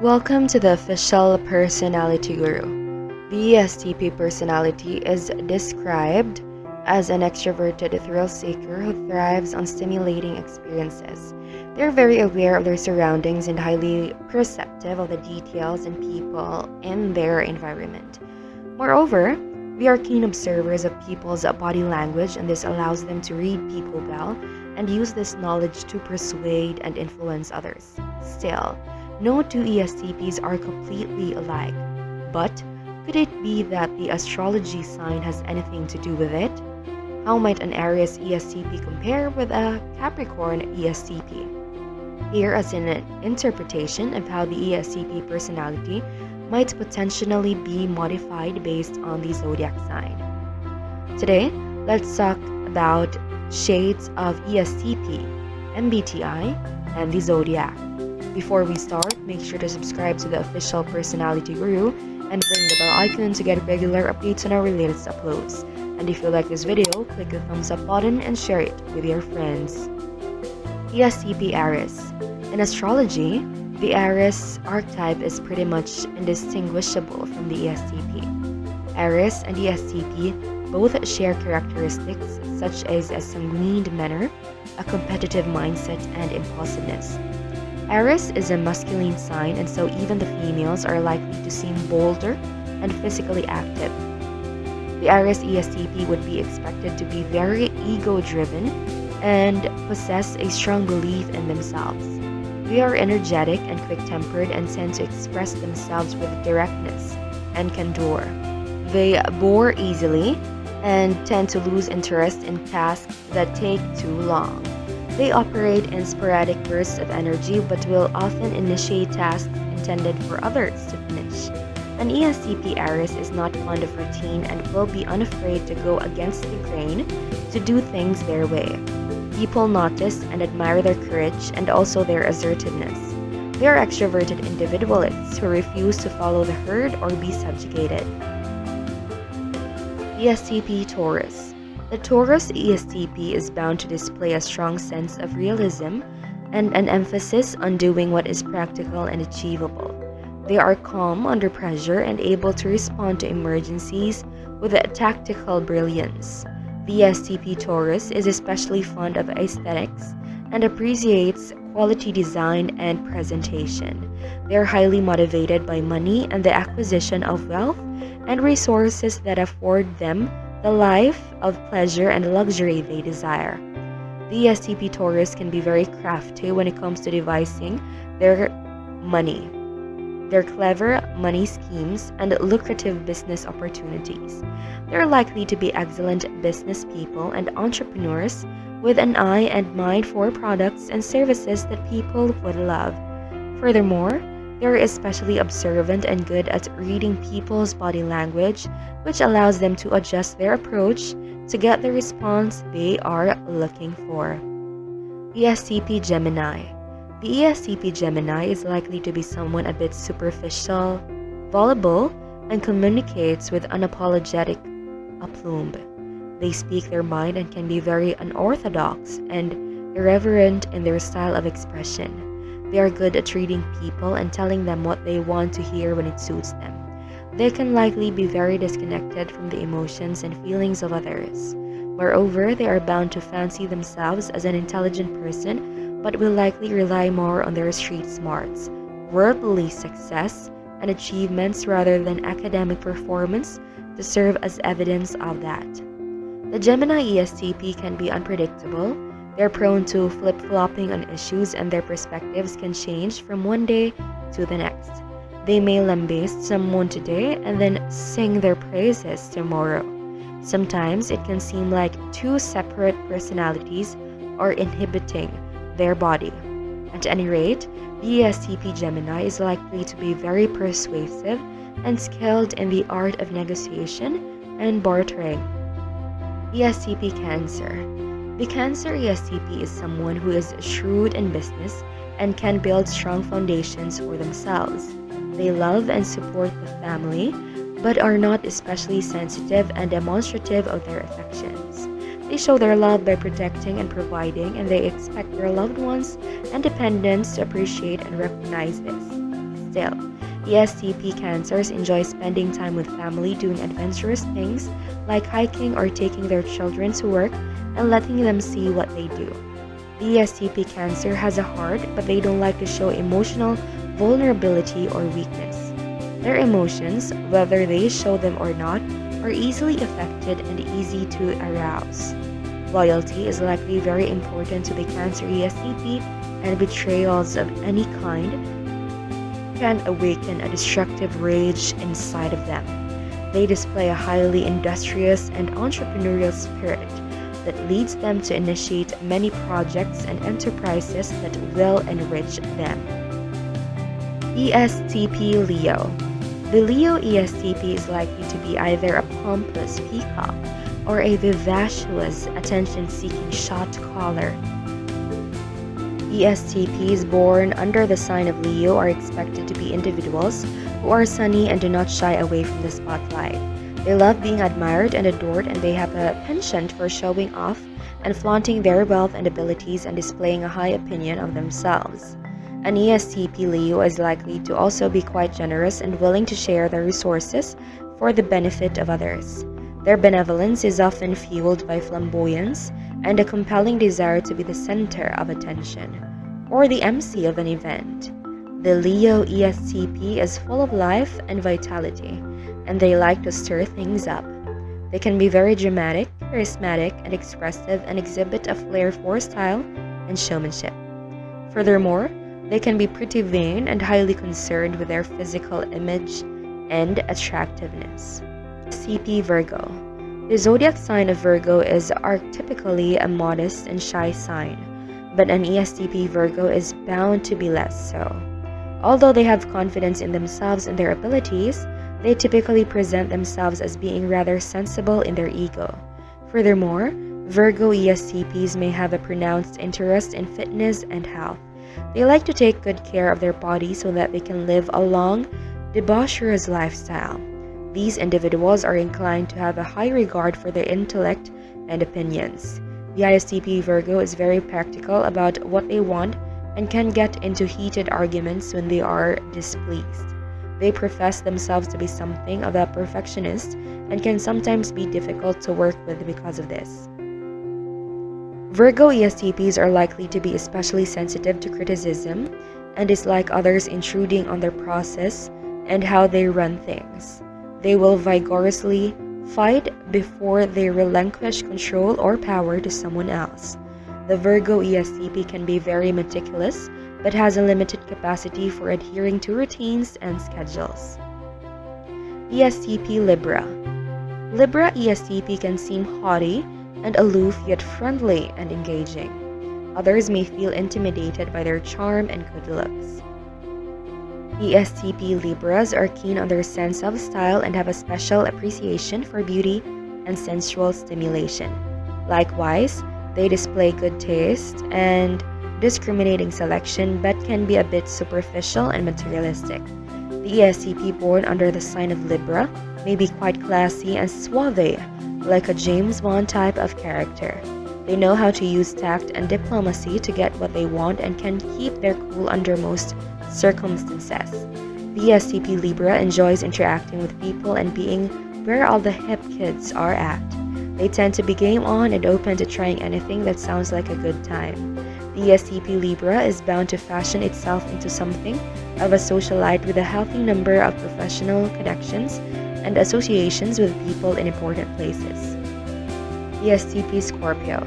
Welcome to the official Personality Guru. The ESTP personality is described as an extroverted thrill seeker who thrives on stimulating experiences. They're very aware of their surroundings and highly perceptive of the details and people in their environment. Moreover, they are keen observers of people's body language, and this allows them to read people well and use this knowledge to persuade and influence others. Still, no two ESTPs are completely alike, but could it be that the astrology sign has anything to do with it? How might an Aries ESTP compare with a Capricorn ESTP? Here is an interpretation of how the ESTP personality might potentially be modified based on the zodiac sign. Today, let's talk about shades of ESTP, MBTI, and the zodiac. Before we start, make sure to subscribe to the official Personality Guru and ring the bell icon to get regular updates on our latest uploads. And if you like this video, click the thumbs up button and share it with your friends. ESTP Aries. In astrology, the Aries archetype is pretty much indistinguishable from the ESTP. Aries and ESTP both share characteristics such as a sanguine manner, a competitive mindset, and impulsiveness. Aries is a masculine sign, and so even the females are likely to seem bolder and physically active. The Aries ESTP would be expected to be very ego-driven and possess a strong belief in themselves. They are energetic and quick-tempered and tend to express themselves with directness and candor. They bore easily and tend to lose interest in tasks that take too long. They operate in sporadic bursts of energy but will often initiate tasks intended for others to finish. An ESTP Aries is not fond of routine and will be unafraid to go against the grain to do things their way. People notice and admire their courage and also their assertiveness. They are extroverted individualists who refuse to follow the herd or be subjugated. ESTP Taurus. The Taurus ESTP is bound to display a strong sense of realism and an emphasis on doing what is practical and achievable. They are calm under pressure and able to respond to emergencies with a tactical brilliance. The ESTP Taurus is especially fond of aesthetics and appreciates quality design and presentation. They are highly motivated by money and the acquisition of wealth and resources that afford them the life of pleasure and luxury they desire. The ESTP Taurus can be very crafty when it comes to devising their money. Their clever money schemes and lucrative business opportunities. They are likely to be excellent business people and entrepreneurs with an eye and mind for products and services that people would love. Furthermore, they are especially observant and good at reading people's body language, which allows them to adjust their approach to get the response they are looking for. ESTP Gemini. The ESTP Gemini is likely to be someone a bit superficial, voluble, and communicates with unapologetic aplomb. They speak their mind and can be very unorthodox and irreverent in their style of expression. They are good at reading people and telling them what they want to hear when it suits them. They can likely be very disconnected from the emotions and feelings of others. Moreover, they are bound to fancy themselves as an intelligent person, but will likely rely more on their street smarts, worldly success, and achievements rather than academic performance to serve as evidence of that. The Gemini ESTP can be unpredictable. They're prone to flip-flopping on issues, and their perspectives can change from one day to the next. They may lambaste someone today and then sing their praises tomorrow. Sometimes it can seem like two separate personalities are inhibiting their body. At any rate, the ESTP Gemini is likely to be very persuasive and skilled in the art of negotiation and bartering. ESTP Cancer. The Cancer ESTP is someone who is shrewd in business and can build strong foundations for themselves. They love and support the family, but are not especially sensitive and demonstrative of their affections. They show their love by protecting and providing, and they expect their loved ones and dependents to appreciate and recognize this. still. ESTP Cancers enjoy spending time with family, doing adventurous things like hiking or taking their children to work and letting them see what they do. The ESTP Cancer has a heart, but they don't like to show emotional vulnerability or weakness. Their emotions, whether they show them or not, are easily affected and easy to arouse. Loyalty is likely very important to the Cancer ESTP, and betrayals of any kind can awaken a destructive rage inside of them. They display a highly industrious and entrepreneurial spirit that leads them to initiate many projects and enterprises that will enrich them. ESTP Leo. The Leo ESTP is likely to be either a pompous peacock or a vivacious, attention-seeking shot caller. ESTPs born under the sign of Leo are expected to be individuals who are sunny and do not shy away from the spotlight. They love being admired and adored, and they have a penchant for showing off and flaunting their wealth and abilities and displaying a high opinion of themselves. An ESTP Leo is likely to also be quite generous and willing to share their resources for the benefit of others. Their benevolence is often fueled by flamboyance and a compelling desire to be the center of attention, or the MC of an event. The Leo ESTP is full of life and vitality, and they like to stir things up. They can be very dramatic, charismatic, and expressive, and exhibit a flair for style and showmanship. Furthermore, they can be pretty vain and highly concerned with their physical image and attractiveness. ESTP Virgo. The zodiac sign of Virgo is archetypically a modest and shy sign, but an ESTP Virgo is bound to be less so. Although they have confidence in themselves and their abilities, they typically present themselves as being rather sensible in their ego. Furthermore, Virgo ESTPs may have a pronounced interest in fitness and health. They like to take good care of their body so that they can live a long, debaucherous lifestyle. These individuals are inclined to have a high regard for their intellect and opinions. The ESTP Virgo is very practical about what they want and can get into heated arguments when they are displeased. They profess themselves to be something of a perfectionist and can sometimes be difficult to work with because of this. Virgo ESTPs are likely to be especially sensitive to criticism and dislike others intruding on their process and how they run things. They will vigorously fight before they relinquish control or power to someone else. The Virgo ESTP can be very meticulous, but has a limited capacity for adhering to routines and schedules. ESTP Libra. Libra ESTP can seem haughty and aloof, yet friendly and engaging. Others may feel intimidated by their charm and good looks. ESTP Libras are keen on their sense of style and have a special appreciation for beauty and sensual stimulation. Likewise, they display good taste and discriminating selection, but can be a bit superficial and materialistic. The ESTP born under the sign of Libra may be quite classy and suave, like a James Bond type of character. They know how to use tact and diplomacy to get what they want and can keep their cool under most circumstances. The ESTP Libra enjoys interacting with people and being where all the hip kids are at. They tend to be game on and open to trying anything that sounds like a good time. The ESTP Libra is bound to fashion itself into something of a socialite with a healthy number of professional connections and associations with people in important places. ESTP Scorpio.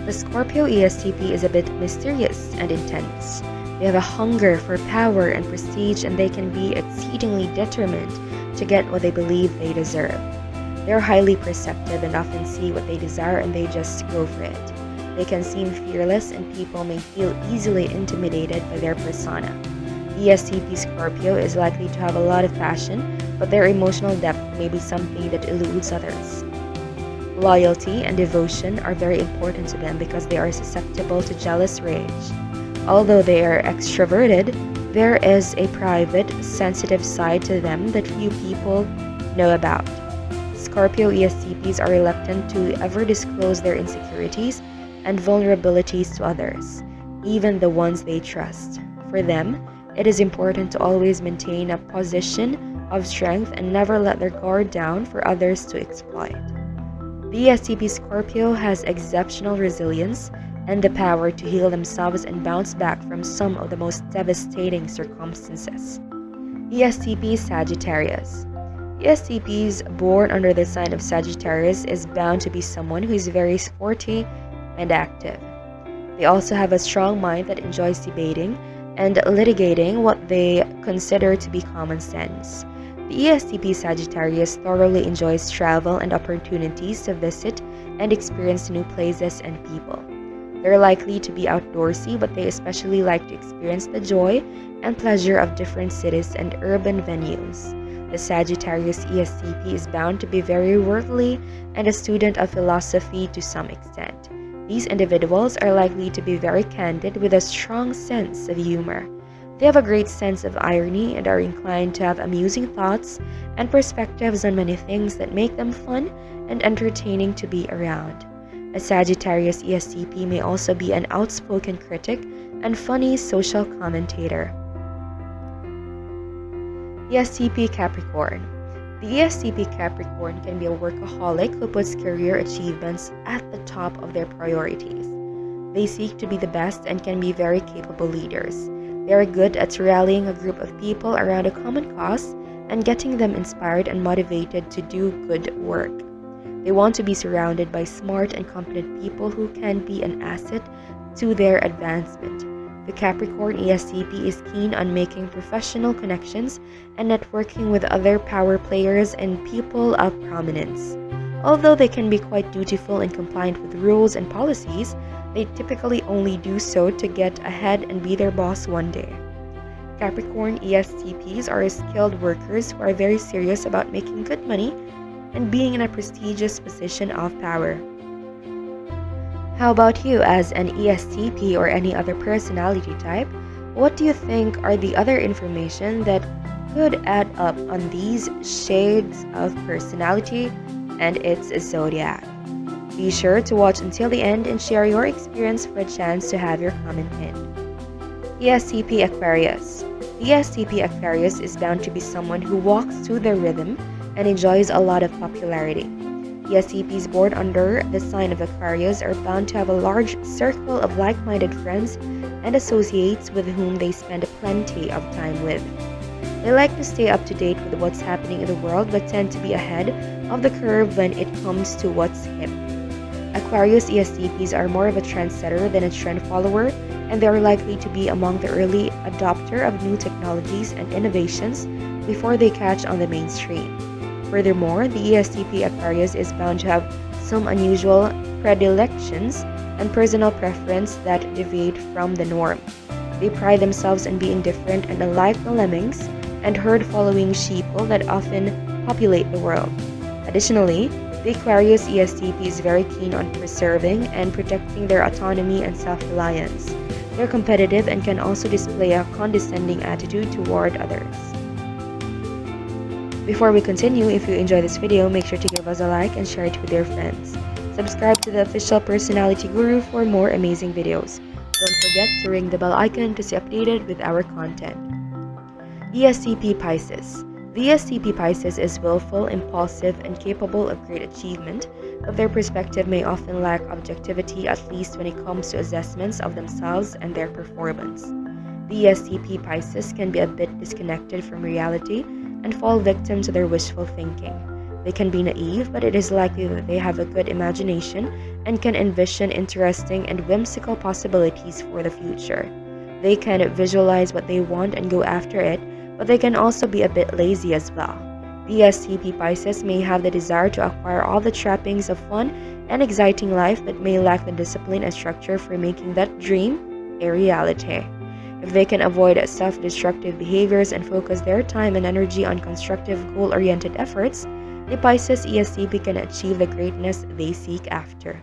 The Scorpio ESTP is a bit mysterious and intense. They have a hunger for power and prestige, and they can be exceedingly determined to get what they believe they deserve. They are highly perceptive and often see what they desire and they just go for it. They can seem fearless, and people may feel easily intimidated by their persona. ESTP Scorpio is likely to have a lot of passion, but their emotional depth may be something that eludes others. Loyalty and devotion are very important to them because they are susceptible to jealous rage. Although they are extroverted, there is a private, sensitive side to them that few people know about. Scorpio ESTPs are reluctant to ever disclose their insecurities and vulnerabilities to others, even the ones they trust. For them, It is important to always maintain a position of strength and never let their guard down for others to exploit. The ESTP Scorpio has exceptional resilience and the power to heal themselves and bounce back from some of the most devastating circumstances. ESTP Sagittarius. ESTPs born under the sign of Sagittarius is bound to be someone who is very sporty and active. They also have a strong mind that enjoys debating and litigating what they consider to be common sense. The ESTP Sagittarius thoroughly enjoys travel and opportunities to visit and experience new places and people. They're likely to be outdoorsy, but they especially like to experience the joy and pleasure of different cities and urban venues. The Sagittarius ESTP is bound to be very worldly and a student of philosophy to some extent. These individuals are likely to be very candid with a strong sense of humor. They have a great sense of irony and are inclined to have amusing thoughts and perspectives on many things that make them fun and entertaining to be around. A Sagittarius ESTP may also be an outspoken critic and funny social commentator. ESTP Capricorn. The ESTP Capricorn can be a workaholic who puts career achievements at the top of their priorities. They seek to be the best and can be very capable leaders. They are good at rallying a group of people around a common cause and getting them inspired and motivated to do good work. They want to be surrounded by smart and competent people who can be an asset to their advancement. The Capricorn ESTP is keen on making professional connections and networking with other power players and people of prominence. Although they can be quite dutiful and compliant with rules and policies, they typically only do so to get ahead and be their boss one day. Capricorn ESTPs are skilled workers who are very serious about making good money and being in a prestigious position of power. How about you as an ESTP or any other personality type? What do you think are the other information that could add up on these shades of personality and its zodiac? Be sure to watch until the end and share your experience for a chance to have your comment pinned. ESTP Aquarius. The ESTP Aquarius is bound to be someone who walks to their rhythm and enjoys a lot of popularity. ESTPs born under the sign of Aquarius are bound to have a large circle of like-minded friends and associates with whom they spend plenty of time with. They like to stay up to date with what's happening in the world but tend to be ahead of the curve when it comes to what's hip. Aquarius ESTPs are more of a trendsetter than a trend follower, and they are likely to be among the early adopter of new technologies and innovations before they catch on the mainstream. Furthermore, the ESTP Aquarius is bound to have some unusual predilections and personal preference that deviate from the norm. They pride themselves on being different and unlike the lemmings and herd-following sheeple that often populate the world. Additionally, the Aquarius ESTP is very keen on preserving and protecting their autonomy and self-reliance. They're competitive and can also display a condescending attitude toward others. Before we continue, if you enjoy this video, make sure to give us a like and share it with your friends. Subscribe to the official Personality Guru for more amazing videos. Don't forget to ring the bell icon to stay updated with our content. ESTP Pisces. The ESTP Pisces is willful, impulsive, and capable of great achievement, but their perspective may often lack objectivity, at least when it comes to assessments of themselves and their performance. The ESTP Pisces can be a bit disconnected from reality and fall victim to their wishful thinking. They can be naive, but it is likely that they have a good imagination and can envision interesting and whimsical possibilities for the future. They can visualize what they want and go after it, but they can also be a bit lazy as well. The ESTP Pisces may have the desire to acquire all the trappings of fun and exciting life, but may lack the discipline and structure for making that dream a reality. If they can avoid self-destructive behaviors and focus their time and energy on constructive, goal-oriented efforts, the Pisces ESTP can achieve the greatness they seek after.